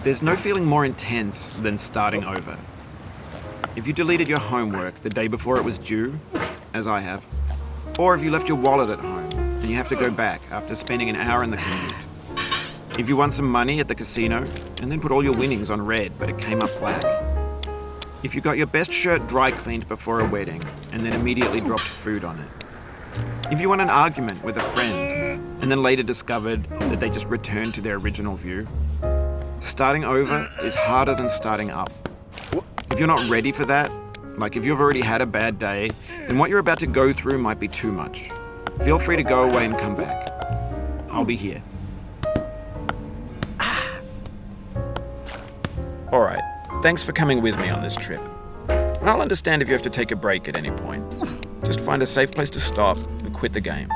There's no feeling more intense than starting over. If you deleted your homework the day before it was due, as I have, or if you left your wallet at home and you have to go back after spending an hour in the commute. If you won some money at the casino and then put all your winnings on red but it came up black. If you got your best shirt dry cleaned before a wedding and then immediately dropped food on it. If you won an argument with a friend and then later discovered that they just returned to their original view. Starting over is harder than starting up. If you're not ready for that, like if you've already had a bad day, then what you're about to go through might be too much. Feel free to go away and come back. I'll be here. Alright, thanks for coming with me on this trip. I'll understand if you have to take a break at any point. Just find a safe place to stop and quit the game.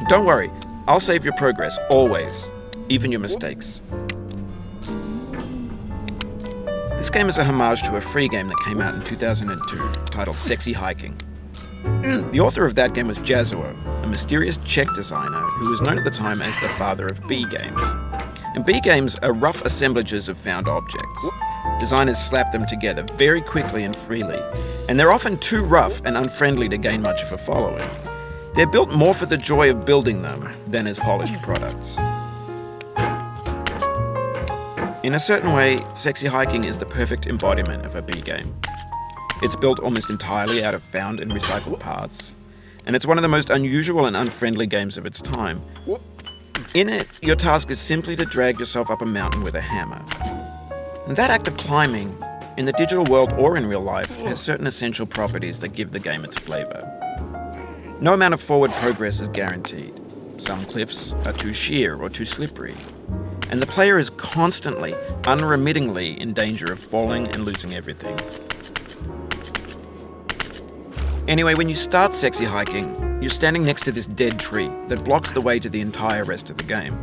Don't worry, I'll save your progress, always, even your mistakes. This game is a homage to a free game that came out in 2002, titled Sexy Hiking. The author of that game was Jazuo, a mysterious Czech designer who was known at the time as the father of B games. And B games are rough assemblages of found objects. Designers slap them together very quickly and freely, and they're often too rough and unfriendly to gain much of a following. They're built more for the joy of building them than as polished products. In a certain way, Sexy Hiking is the perfect embodiment of a B game. It's built almost entirely out of found and recycled parts, and it's one of the most unusual and unfriendly games of its time. In it, your task is simply to drag yourself up a mountain with a hammer. And that act of climbing, in the digital world or in real life, has certain essential properties that give the game its flavor. No amount of forward progress is guaranteed. Some cliffs are too sheer or too slippery. And the player is constantly, unremittingly in danger of falling and losing everything. Anyway, when you start Sexy Hiking, you're standing next to this dead tree that blocks the way to the entire rest of the game.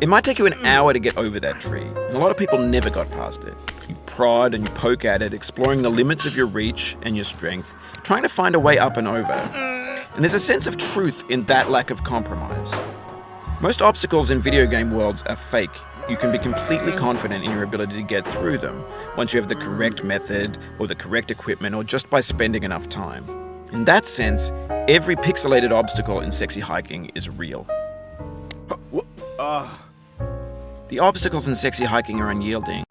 It might take you an hour to get over that tree, and a lot of people never got past it. You prod and you poke at it, exploring the limits of your reach and your strength, trying to find a way up and over. And there's a sense of truth in that lack of compromise. Most obstacles in video game worlds are fake. You can be completely confident in your ability to get through them once you have the correct method or the correct equipment or just by spending enough time. In that sense, every pixelated obstacle in Sexy Hiking is real. The obstacles in Sexy Hiking are unyielding.